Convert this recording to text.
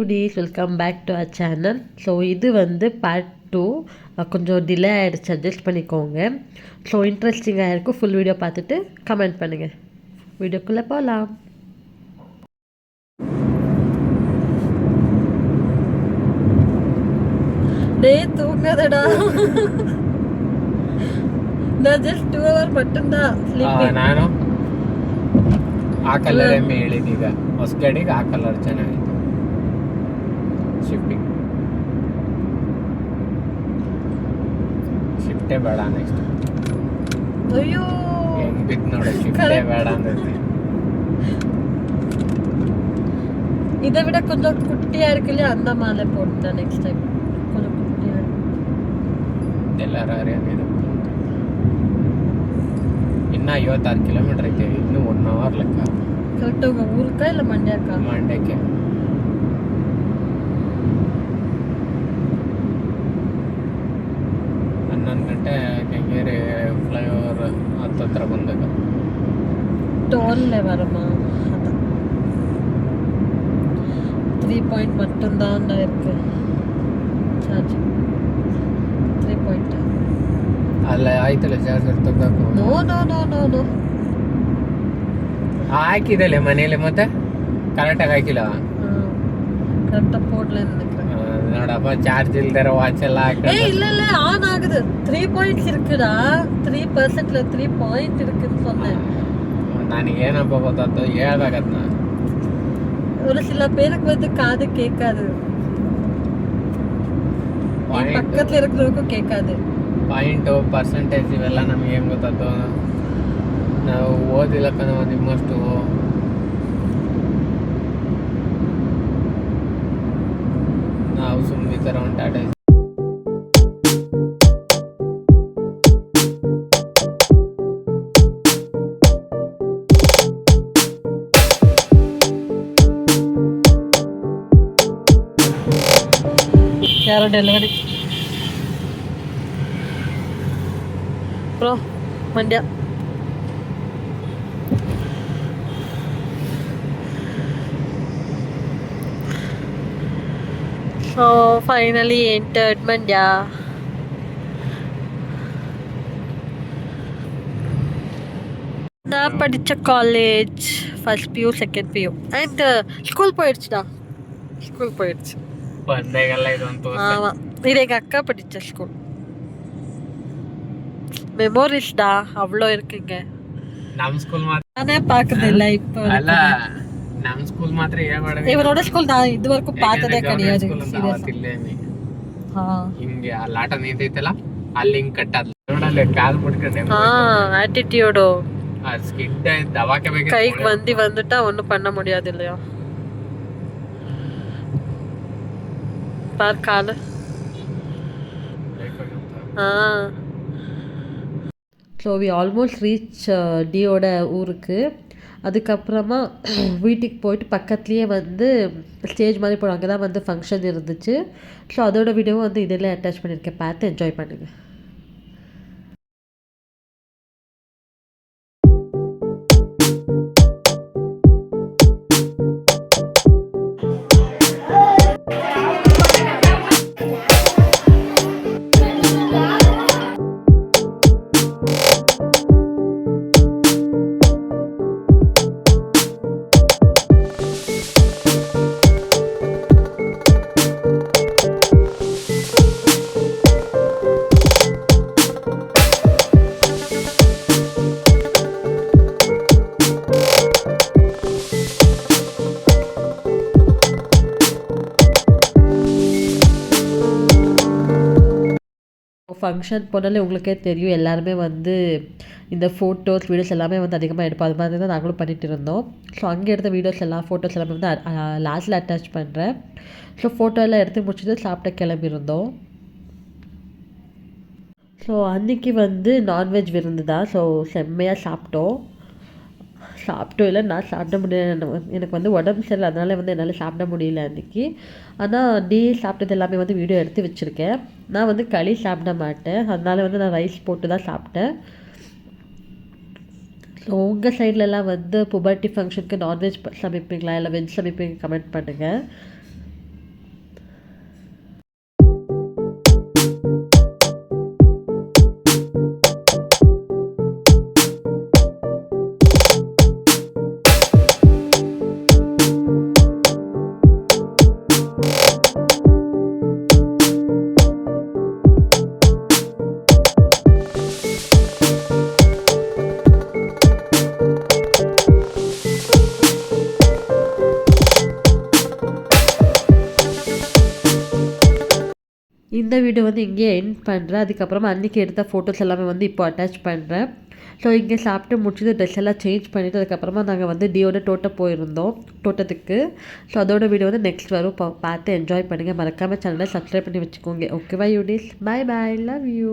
Foodies, welcome back to our channel. So இது வந்து part 2. கொஞ்சம் டிலே ஆகிடுச்சு, அட்ஜஸ்ட் பண்ணிக்கோங்க. ஸோ இன்ட்ரெஸ்டிங்காக இருக்கும். ஃபுல் வீடியோ பார்த்துட்டு கமெண்ட் பண்ணுங்கள். வீடியோக்குள்ளே போகலாம். டே தூங்காதடா. நான் ஜஸ்ட் 2 hours மட்டும்தான் ಸ್ಲೀಪಿಂಗ್. ನಾನು ಆ ಕಲರ್ ಹೇಳಿದೀಗ ಹೊಸ ಗಾಡಿಗೆ ಆ ಕಲರ್ ಚೆನ್ನಾಗಿದೆ. ಶಿಫ್ಟೇ ಬೇಡ ನೆಕ್ಸ್ಟ್. ಅಯ್ಯೋ ಹೆಂಗ್ ಬಿತ್ತು ನೋಡಿ, ಶಿಫ್ಟೇ ಬೇಡ ಅಂದ್ರೆ. இதை விட கொஞ்சம் குட்டியா இருக்கு இல்லையா, அந்த மாலை போட்டேன் நெக்ஸ்ட் டைம். கொஞ்சம் குட்டியா ಎಲ್ಲಾರು ಇದು ಇನ್ನ 56 ಕಿಲೋಮೀಟರ್ ಐತೆ, ಇನ್ನು 1 hour ಲೆಕ್ಕ. ಕರೆಕ್ಟ್. ಊರ್ಕ ಇಲ್ಲ ಮಂಡ್ಯಕ್ಕ? ಮಂಡ್ಯಕ್ಕೆ. 11 ಗಂಟೆ ಕೆಂಗೇರಿ ಫ್ಲೈಓವರ್ ಹತ್ರ ಬಂದಾಗ டோல்ல வரமா? 3 point மட்டும்தான் இருக்கு சார்ஜ். 3 point ಅಲ್ಲ ಆಯ್ತಲ್ಲ ಚಾರ್ಜರ್ ತಗೋಬೇಕು. No no no no no ಹಾಕಿದಲ್ಲ ಮನೇಲಿ, ಮತ್ತೆ ಕರೆಕ್ಟಾಗಿ ಹಾಕಿಲ್ಲ. கரெக்டாக போடலன்னு நினைக்கிறேன். ನೋಡಪ್ಪ, ಚಾರ್ಜ್ ಇಲ್ದಿರೋ ವಾಚ್ ಎಲ್ಲ ஏ இல்ல இல்ல ஆன் ஆகுது. 3 points இருக்குடா. 3%ல 3 point இருக்குன்னு சொன்னேன். ನನಗೆ ಏನಪ್ಪ ಗೊತ್ತಾಯ್ತು, ಹೇಳ್ಬೇಕದ್ನ. ஒரு சில பேருக்கு வந்து காது கேட்காது, பக்கத்துல இருக்கிறவங்களுக்கும் கேட்காது. ಪಾಯಿಂಟು ಪರ್ಸೆಂಟೇಜ್ ಇವೆಲ್ಲ ನಮ್ಗೆ ಏನು ಗೊತ್ತಾಯ್ತು, ನಾವು ಓದಿಲ್ಲಕ್ಕ ನಾವು ನಿಮ್ಮಷ್ಟು. ನಾವು ಸುಮ್ಮನೆ ಈ ಥರ ಒಂದು ಟಾಟಾ ಯಾರೋ delivery bro Mandya. So finally entered Mandya. நான் படித்த college first PU second PU and school போயிடுச்சுடா. ஸ்கூல் போயிடுச்சு. ಬಂದೆಗೆಲ್ಲ ಇದೊಂದು. ஆமாம், இது எங்கள் அக்கா படித்த ஸ்கூல். மெமோரிஸ்டா அவ்வளோ இருக்குங்க. ನಮ್ಮ ಸ್ಕೂಲ್ ಮಾತ್ರ நானே பார்க்கறதில்ல இப்போ. ಅಲ್ಲ, ನಮ್ಮ ಸ್ಕೂಲ್ ಮಾತ್ರ ಹೇಳ್ಬೇಡ. இவரோட ஸ்கூல் நான் இது வரைக்கும் பார்த்ததே கிடையாது. ಹಿಂಗೆ ಆ ಲಾಟ ನಿಂತೈತಲ್ಲ, ಅಲ್ಲಿ ಹಿಂಗ್ ಕಟ್ಟದ್ ನೋಡಲ್ಲ, ಕಾಲ್ ಮುಟ್ಕೊಂಡೆ. ஆட்டிடியூடோ ஸ்கிட் தவாக்க ಬೇಕು. கைக்கு வந்துட்டா ஒன்றும் பண்ண முடியாது இல்லையா? பார் காலு. ஸோ வி ஆல்மோஸ்ட் ரீச் டியோட ஊருக்கு. அதுக்கப்புறமா வீட்டுக்கு போயிட்டு பக்கத்துலேயே வந்து ஸ்டேஜ் மாதிரி போடும், அங்கே தான் வந்து ஃபங்க்ஷன் இருந்துச்சு. ஸோ அதோட வீடியோவும் வந்து இதில் அட்டாச் பண்ணியிருக்கேன், பார்த்து என்ஜாய் பண்ணுங்கள். ஃபங்க்ஷன் போனாலே உங்களுக்கே தெரியும், எல்லாருமே வந்து இந்த ஃபோட்டோஸ் வீடியோஸ் எல்லாமே வந்து அதிகமாக எடுப்போம். அது மாதிரி தான் நாங்களும் பண்ணிகிட்டு இருந்தோம். ஸோ அங்கே எடுத்த வீடியோஸ் எல்லாம் ஃபோட்டோஸ் எல்லாமே வந்து லாஸ்ட்டில் அட்டாச் பண்ணுறேன். ஸோ ஃபோட்டோ எல்லாம் எடுத்து முடிச்சுட்டு சாப்பிட்ட கிளம்பியிருந்தோம். ஸோ அன்றைக்கி வந்து நான்வெஜ் விருந்து தான். ஸோ செம்மையாக சாப்பிட்டோம் இல்லை, நான் சாப்பிட முடியல. எனக்கு வந்து உடம்பு சரியில்லை, அதனால் வந்து என்னால் சாப்பிட முடியல அன்றைக்கி. ஆனால் நீ சாப்பிட்டது எல்லாமே வந்து வீடியோ எடுத்து வச்சுருக்கேன். நான் வந்து களி சாப்பிட மாட்டேன், அதனால் வந்து நான் ரைஸ் போட்டு தான் சாப்பிட்டேன். ஸோ உங்கள் சைட்லலாம் வந்து புபர்ட்டி ஃபங்க்ஷனுக்கு நான்வெஜ் சமைப்பீங்களா இல்லை வெஜ் சமைப்பீங்க? கமெண்ட் பண்ணுங்கள். இந்த வீடியோ வந்து இங்கேயே எண்ட் பண்ணுறேன். அதுக்கப்புறமா அன்றைக்கி எடுத்த ஃபோட்டோஸ் எல்லாமே வந்து இப்போ அட்டாச் பண்ணுறேன். ஸோ இங்கே சாப்பிட்டு முடிச்சுட்டு ட்ரெஸ் எல்லாம் சேஞ்ச் பண்ணிவிட்டு அதுக்கப்புறமா நாங்கள் வந்து டியோட தோட்டத்துக்கு. ஸோ அதோட வீடியோ வந்து நெக்ஸ்ட் வரும். பார்த்து என்ஜாய் பண்ணுங்கள். மறக்காமல் சேனலை சப்ஸ்கிரைப் பண்ணி வச்சுக்கோங்க. ஓகேவா யூடிஸ்? Bye bye, love you.